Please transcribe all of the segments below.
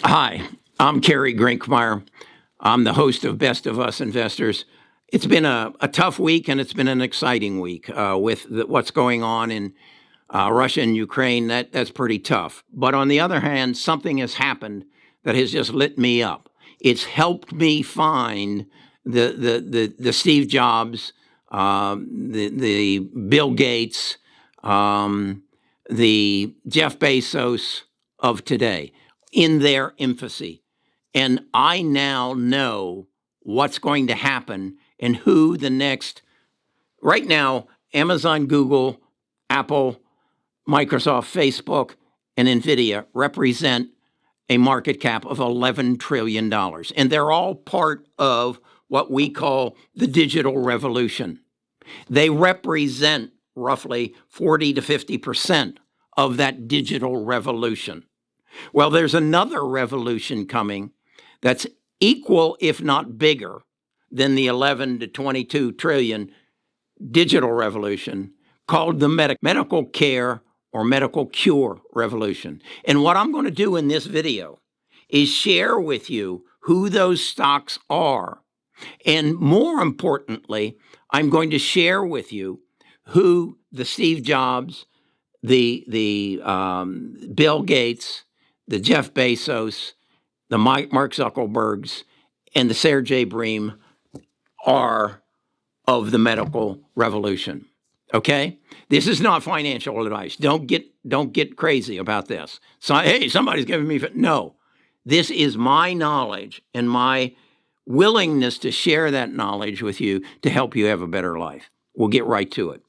Hi, I'm Kerry Grinkmeyer. I'm the host of Best of Us Investors. It's been a tough week, and it's been an exciting week with what's going on in Russia and Ukraine. That's pretty tough. But on the other hand, something has happened that has just lit me up. It's helped me find the Steve Jobs, the Bill Gates, the Jeff Bezos of today in their infancy. And I now know what's going to happen and who the next, right now, Amazon, Google, Apple, Microsoft, Facebook, and NVIDIA represent a market cap of $11 trillion. And they're all part of what we call the digital revolution. They represent roughly 40 to 50% of that digital revolution. Well, there's another revolution coming that's equal, if not bigger, than the 11 to 22 trillion digital revolution called the medical care or medical cure revolution. And what I'm going to do in this video is share with you who those stocks are. And more importantly, I'm going to share with you who the Steve Jobs, the Bill Gates, the Jeff Bezos, the Mark Zuckerbergs, and the Sergey Brin are of the medical revolution. Okay? This is not financial advice. Don't get crazy about this. So, hey, somebody's giving me no. This is my knowledge and my willingness to share that knowledge with you to help you have a better life. We'll get right to it.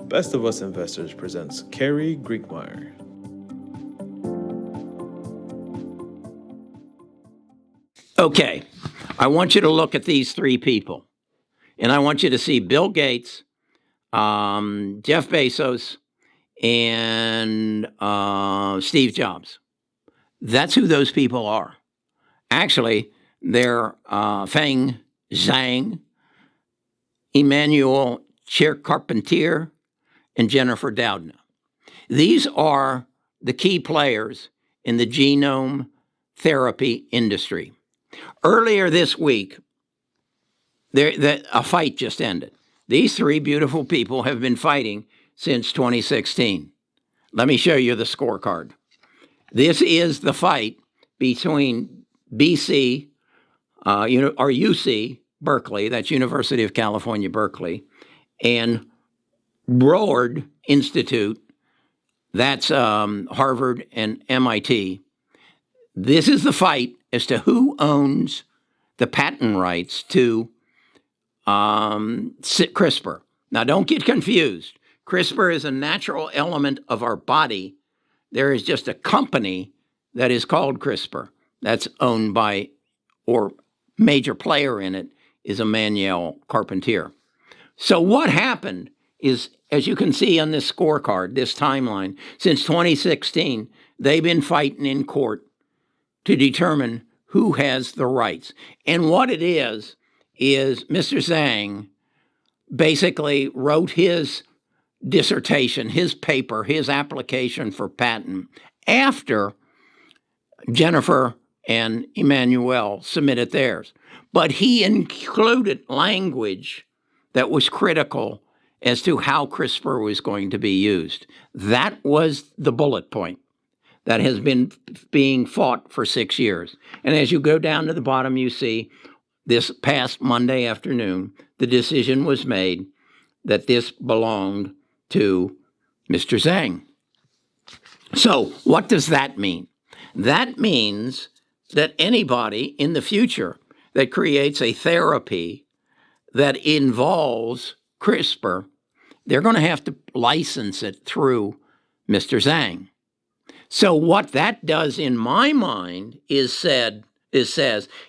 Best of Us Investors presents Kerry Grinkmeyer. Okay, I want you to look at these three people. And I want you to see Bill Gates, Jeff Bezos, and Steve Jobs. That's who those people are. Actually, they're Feng Zhang, Emmanuel Carpentier, and Jennifer Doudna. These are the key players in the genome therapy industry. Earlier this week, a fight just ended. These three beautiful people have been fighting since 2016. Let me show you the scorecard. This is the fight between BC, or UC, Berkeley, that's University of California, Berkeley, and Broad Institute, that's Harvard and MIT. This is the fight as to who owns the patent rights to Crispr. Now, don't get confused. Crispr is a natural element of our body. There is just a company that is called Crispr that's owned by, or major player in it, is Emmanuel Carpentier. So what happened is, as you can see on this scorecard, this timeline, since 2016, they've been fighting in court to determine who has the rights. And what it is Mr. Zhang basically wrote his dissertation, his paper, his application for patent after Jennifer and Emmanuel submitted theirs. But he included language that was critical as to how CRISPR was going to be used. That was the bullet point that has been being fought for 6 years. And as you go down to the bottom, you see this past Monday afternoon, the decision was made that this belonged to Mr. Zhang. So what does that mean? That means that anybody in the future that creates a therapy that involves CRISPR, they're going to have to license it through Mr. Zhang. So what that does in my mind says,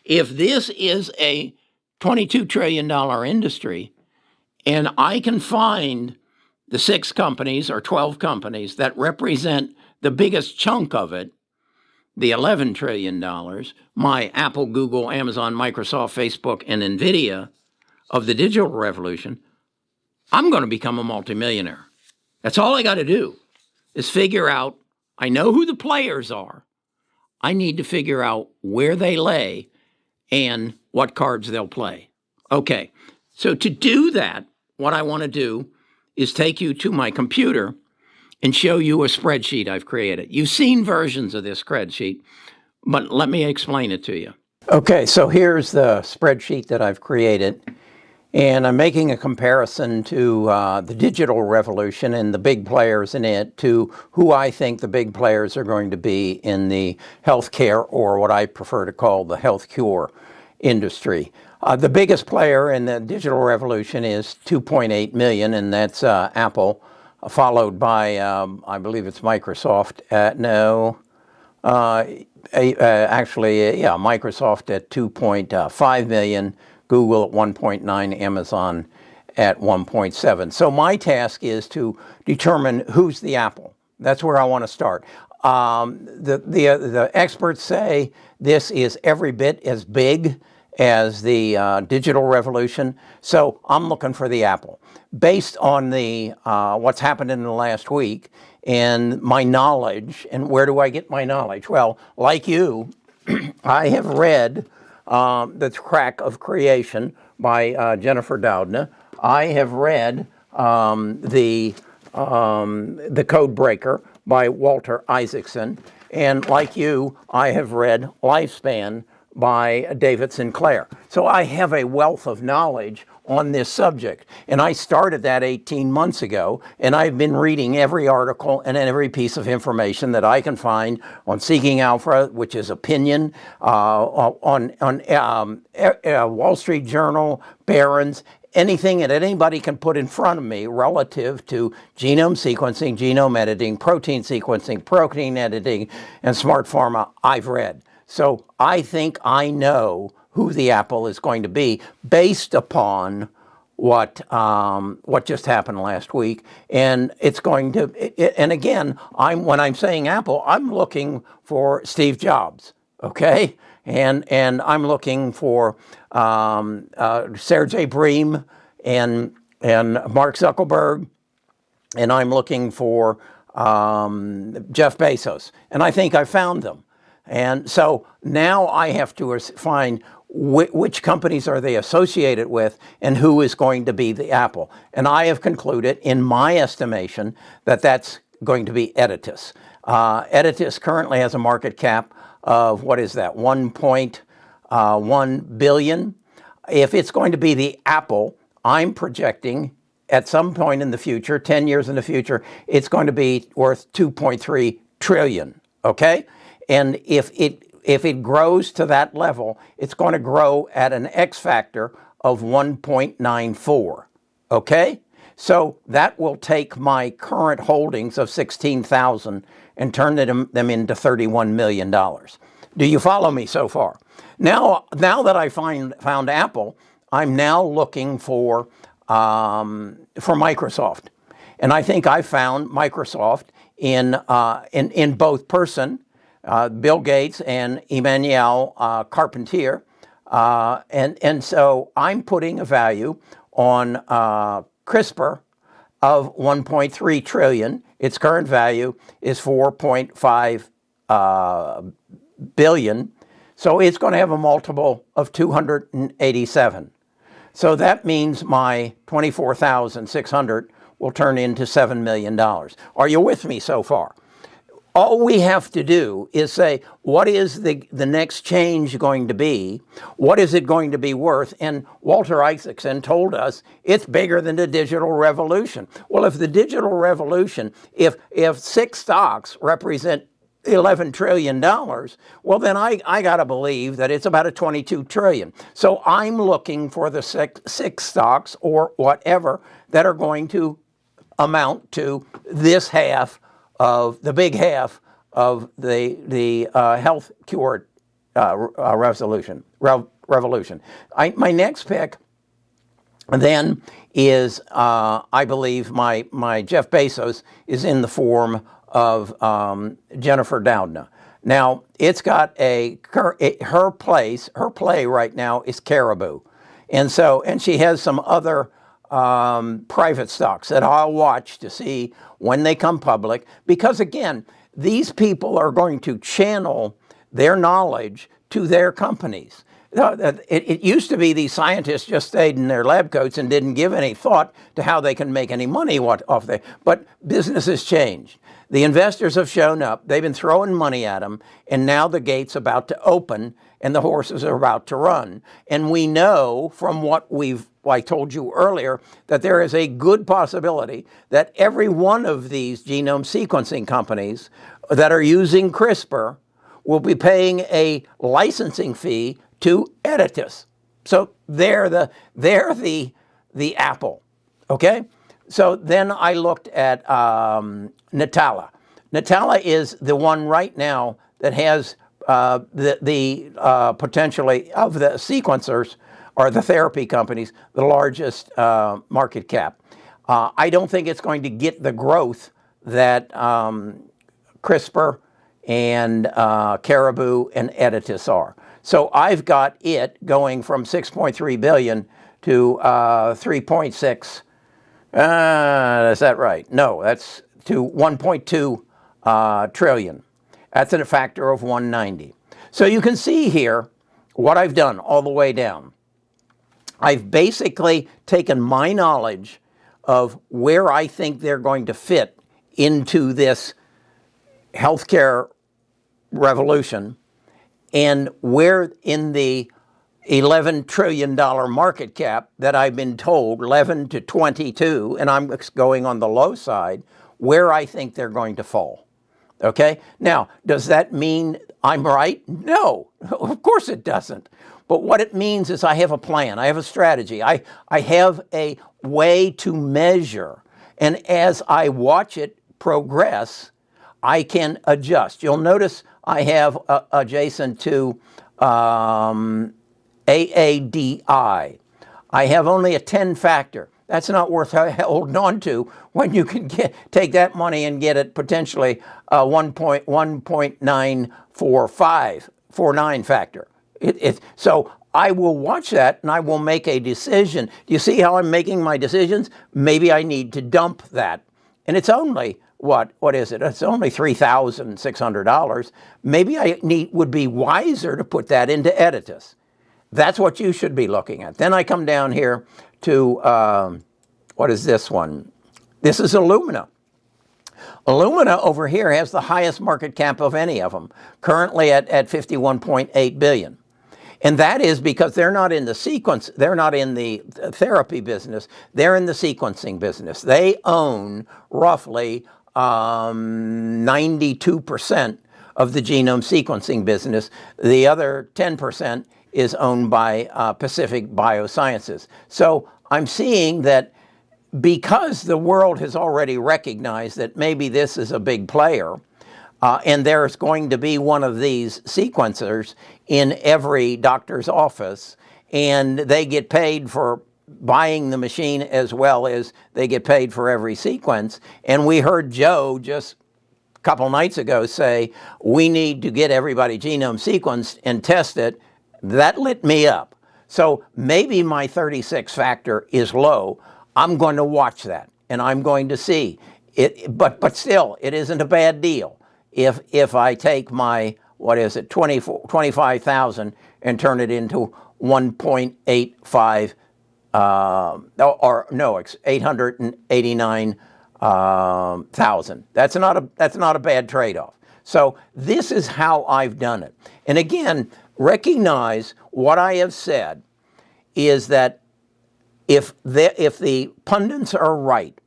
if this is a $22 trillion industry, and I can find the 6 companies or 12 companies that represent the biggest chunk of it, the $11 trillion, my Apple, Google, Amazon, Microsoft, Facebook, and NVIDIA of the digital revolution, I'm going to become a multimillionaire. That's all I got to do. is figure out, I know who the players are. I need to figure out where they lay and what cards they'll play. Okay, so to do that, what I want to do is take you to my computer and show you a spreadsheet I've created. You've seen versions of this spreadsheet, but let me explain it to you. Okay, so here's the spreadsheet that I've created, and I'm making a comparison to the digital revolution and the big players in it to who I think the big players are going to be in the healthcare, or what I prefer to call the health cure industry. The biggest player in the digital revolution is 2.8 million, and that's Apple, followed by, I believe it's Microsoft. Microsoft at 2.5 million, Google at 1.9, Amazon at 1.7. So my task is to determine who's the Apple. That's where I want to start. The experts say this is every bit as big as the digital revolution. So I'm looking for the Apple. Based on the what's happened in the last week and my knowledge, and where do I get my knowledge? Well, like you, I have read The Crack of Creation by Jennifer Doudna. I have read the Code Breaker by Walter Isaacson. And like you, I have read Lifespan by David Sinclair. So I have a wealth of knowledge on this subject. And I started that 18 months ago, and I've been reading every article and every piece of information that I can find on Seeking Alpha, which is opinion, on Wall Street Journal, Barron's, anything that anybody can put in front of me relative to genome sequencing, genome editing, protein sequencing, protein editing, and smart pharma, I've read. So I think I know who the Apple is going to be based upon what just happened last week, and it's going to. And again, when I'm saying Apple, I'm looking for Steve Jobs, okay, and I'm looking for Sergey Brin and Mark Zuckerberg, and I'm looking for Jeff Bezos, and I think I found them. And so now I have to find which companies are they associated with and who is going to be the Apple. And I have concluded, in my estimation, that that's going to be Editis. Editis currently has a market cap of, what is that, 1.1 billion. If it's going to be the Apple, I'm projecting at some point in the future, 10 years in the future, it's going to be worth 2.3 trillion, okay? And if it grows to that level, it's going to grow at an X factor of 1.94, okay? So that will take my current holdings of 16,000 and turn them into $31 million. Do you follow me so far? Now that I found Apple, I'm now looking for Microsoft. And I think I found Microsoft in both person, Bill Gates and Emmanuel Carpentier. And so I'm putting a value on Crispr of 1.3 trillion. Its current value is 4.5 billion. So it's going to have a multiple of 287. So that means my 24,600 will turn into $7 million. Are you with me so far? All we have to do is say, what is the next change going to be? What is it going to be worth? And Walter Isaacson told us it's bigger than the digital revolution. Well, if the digital revolution, if 6 stocks represent $11 trillion, well, then I got to believe that it's about a 22 trillion. So I'm looking for the six stocks or whatever that are going to amount to this half of the big half of the health cure revolution. My next pick then is, I believe, my Jeff Bezos is in the form of Jennifer Doudna. Now, it's got her play right now is Caribou. And she has some other private stocks that I'll watch to see when they come public, because again, these people are going to channel their knowledge to their companies. It used to be these scientists just stayed in their lab coats and didn't give any thought to how they can make any money off there. But business has changed. The investors have shown up. They've been throwing money at them, and now the gate's about to open and the horses are about to run. And we know from what I told you earlier, that there is a good possibility that every one of these genome sequencing companies that are using CRISPR will be paying a licensing fee to Editis. So they're the apple, okay? So then I looked at Nutella. Nutella is the one right now that has potentially of the sequencers or the therapy companies, the largest market cap. I don't think it's going to get the growth that CRISPR and Caribou and Editis are. So I've got it going from 6.3 billion to 3.6. Is that right? No, that's to 1.2 trillion. That's at a factor of 190. So you can see here what I've done all the way down. I've basically taken my knowledge of where I think they're going to fit into this healthcare revolution, and where in the $11 trillion market cap that I've been told, 11 to 22, and I'm going on the low side, where I think they're going to fall. Okay? Now, does that mean I'm right? No, of course it doesn't. But what it means is I have a plan, I have a strategy, I have a way to measure, and as I watch it progress, I can adjust. You'll notice I have adjacent to AADI. I have only a 10 factor. That's not worth holding on to when you can take that money and get it potentially 1.949 factor. So I will watch that and I will make a decision. Do you see how I'm making my decisions? Maybe I need to dump that. And it's only, what is it? It's only $3,600. Maybe I would be wiser to put that into Editis. That's what you should be looking at. Then I come down here to, what is this one? This is alumina. Alumina over here has the highest market cap of any of them, currently at 51.8 billion. And that is because they're not in the therapy business, they're in the sequencing business. They own roughly 92% of the genome sequencing business. The other 10% is owned by Pacific Biosciences. So I'm seeing that because the world has already recognized that maybe this is a big player, and there's going to be one of these sequencers in every doctor's office, and they get paid for buying the machine as well as they get paid for every sequence. And we heard Joe just a couple nights ago say, we need to get everybody genome sequenced and test it. That lit me up. So maybe my 36 factor is low. I'm going to watch that and I'm going to see it, but still, it isn't a bad deal. If I take my, 25,000 and turn it into 1.85, 889,000. That's not a bad trade-off. So this is how I've done it. And again, recognize what I have said is that if the pundits are right,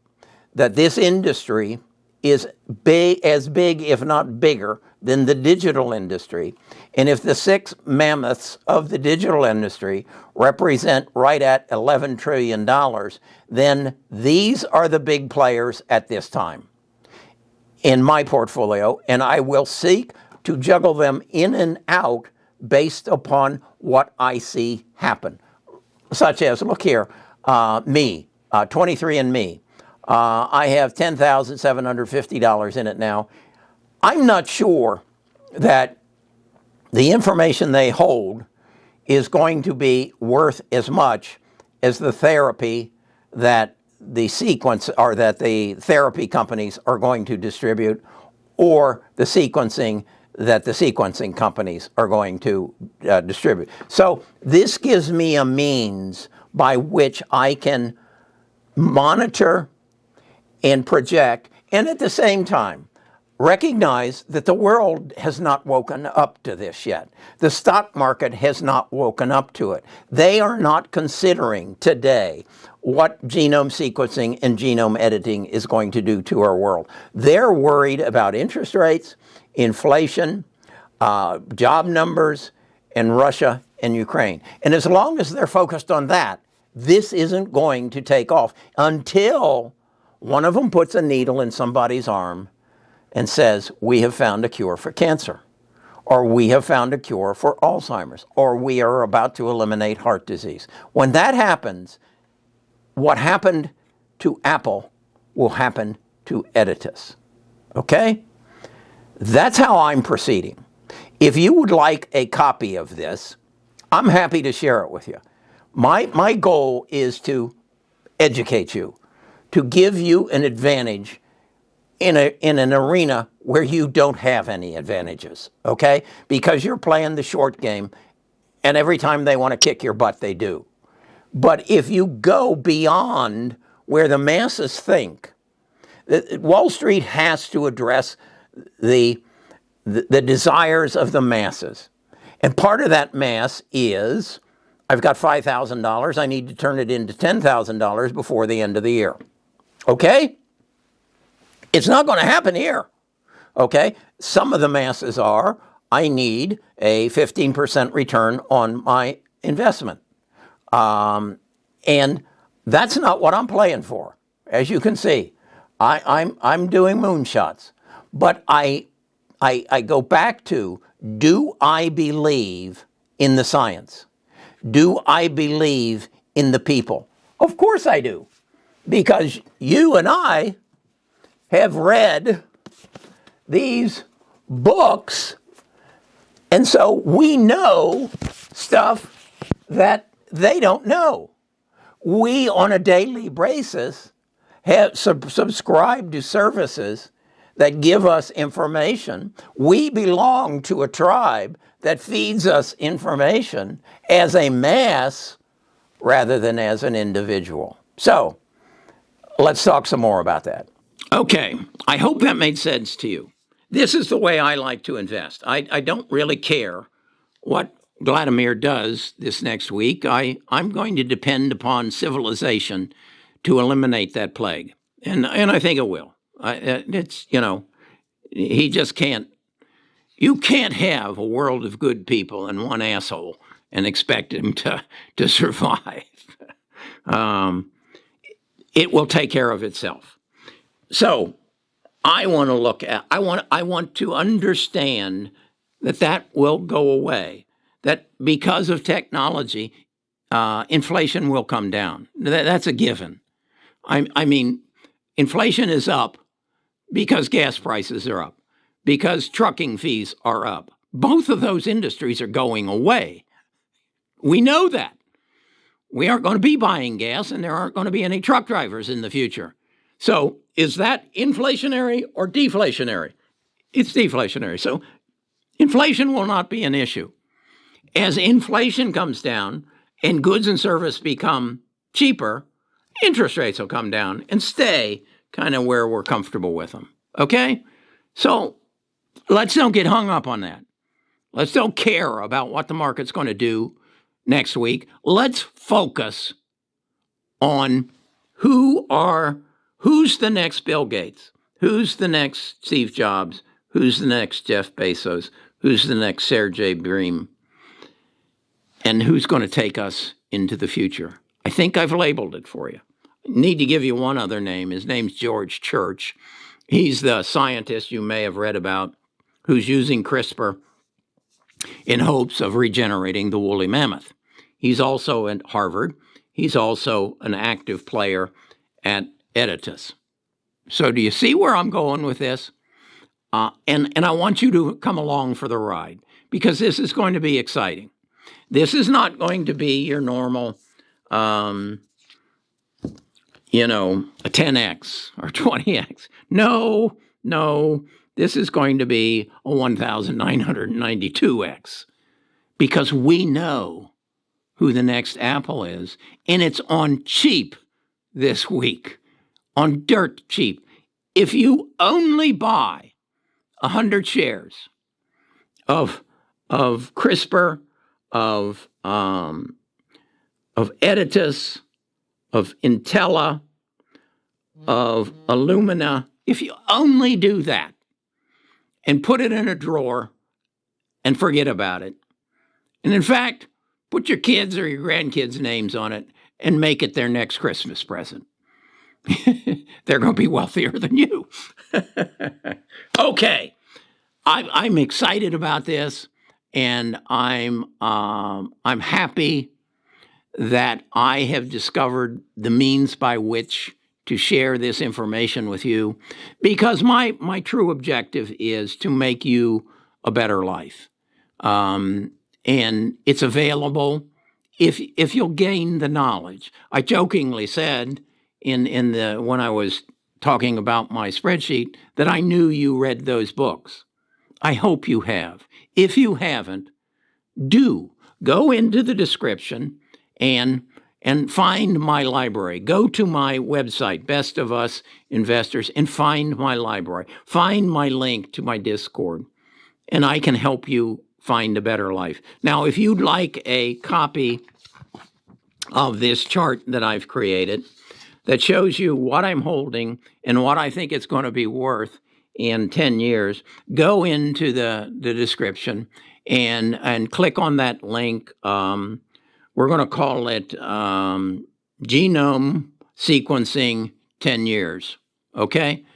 that this industry is as big, if not bigger, than the digital industry, and if the six mammoths of the digital industry represent right at $11 trillion, then these are the big players at this time in my portfolio, and I will seek to juggle them in and out based upon what I see happen. Such as, look here, 23andMe. I have $10,750 in it now. I'm not sure that the information they hold is going to be worth as much as the therapy that the therapy companies are going to distribute, or the sequencing that the sequencing companies are going to distribute. So this gives me a means by which I can monitor and project, and at the same time, recognize that the world has not woken up to this yet. The stock market has not woken up to it. They are not considering today what genome sequencing and genome editing is going to do to our world. They're worried about interest rates, inflation, job numbers, and Russia and Ukraine. And as long as they're focused on that, this isn't going to take off until one of them puts a needle in somebody's arm and says, we have found a cure for cancer, or we have found a cure for Alzheimer's, or we are about to eliminate heart disease. When that happens, what happened to Apple will happen to Editas. Okay? That's how I'm proceeding. If you would like a copy of this, I'm happy to share it with you. My goal is to educate you, to give you an advantage in an arena where you don't have any advantages, okay? Because you're playing the short game, and every time they want to kick your butt, they do. But if you go beyond where the masses think, Wall Street has to address the desires of the masses. And part of that mass is, I've got $5,000, I need to turn it into $10,000 before the end of the year. Okay? It's not going to happen here. Okay? Some of the masses are, I need a 15% return on my investment. And that's not what I'm playing for. As you can see, I'm doing moonshots. But I go back to, do I believe in the science? Do I believe in the people? Of course I do. Because you and I have read these books, and so we know stuff that they don't know. We, on a daily basis, have subscribed to services that give us information. We belong to a tribe that feeds us information as a mass rather than as an individual. So let's talk some more about that. Okay, I hope that made sense to you. This is the way I like to invest. I don't really care what Vladimir does this next week. I'm going to depend upon civilization to eliminate that plague. And I think it will. It's, he just can't. You can't have a world of good people and one asshole and expect him to survive. It will take care of itself. So I want to look at, I want to understand that will go away, that because of technology, inflation will come down. That's a given. I mean, inflation is up because gas prices are up, because trucking fees are up. Both of those industries are going away. We know that. We aren't going to be buying gas, and there aren't going to be any truck drivers in the future. So is that inflationary or deflationary? It's deflationary. So inflation will not be an issue. As inflation comes down and goods and services become cheaper, interest rates will come down and stay kind of where we're comfortable with them. Okay? So let's don't get hung up on that. Let's don't care about what the market's going to do next week. Let's focus on who's the next Bill Gates, who's the next Steve Jobs, who's the next Jeff Bezos, who's the next Sergey Brin, and who's going to take us into the future. I think I've labeled it for you. I need to give you one other name. His name's George Church. He's the scientist you may have read about who's using CRISPR in hopes of regenerating the woolly mammoth. He's also at Harvard. He's also an active player at Editas. So do you see where I'm going with this? And I want you to come along for the ride, because this is going to be exciting. This is not going to be your normal a 10x or 20x. No, this is going to be a 1,992x because we know who the next Apple is, and it's on cheap this week, on dirt cheap. If you only buy 100 shares of Crispr, of Editus, of Nutella, of alumina, if you only do that and put it in a drawer and forget about it, and in fact, put your kids or your grandkids' names on it and make it their next Christmas present. They're going to be wealthier than you. Okay, I'm excited about this, and I'm happy that I have discovered the means by which to share this information with you, because my true objective is to make you a better life. And it's available if you'll gain the knowledge. I jokingly said when I was talking about my spreadsheet that I knew you read those books. I hope you have. If you haven't, do go into the description and find my library. Go to my website, Best of Us Investors, and find my library. Find my link to my Discord, and I can help you find a better life. Now, if you'd like a copy of this chart that I've created that shows you what I'm holding and what I think it's going to be worth in 10 years, go into the description and click on that link. We're going to call it Genome Sequencing 10 years. Okay?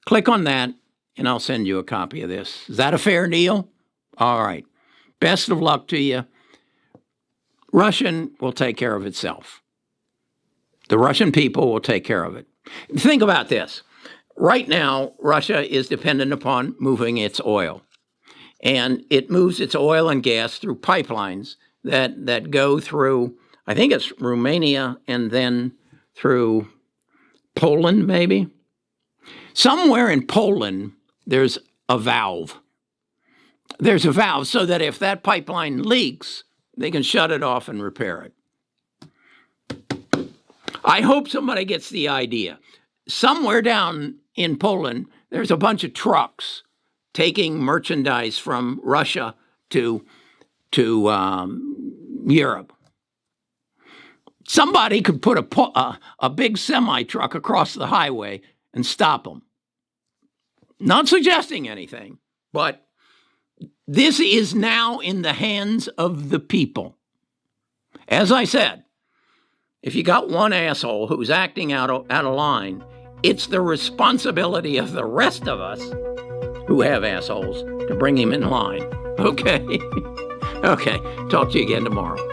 Click on that, and I'll send you a copy of this. Is that a fair deal? All right. Best of luck to you. Russian will take care of itself. The Russian people will take care of it. Think about this. Right now, Russia is dependent upon moving its oil. And it moves its oil and gas through pipelines that go through, I think it's Romania and then through Poland, maybe. Somewhere in Poland, there's a valve. There's a valve so that if that pipeline leaks, they can shut it off and repair it. I hope somebody gets the idea. Somewhere down in Poland, there's a bunch of trucks taking merchandise from Russia to Europe. Somebody could put a big semi-truck across the highway and stop them. Not suggesting anything, but this is now in the hands of the people. As I said, if you got one asshole who's acting out of line, it's the responsibility of the rest of us who have assholes to bring him in line. Okay? Okay. Talk to you again tomorrow.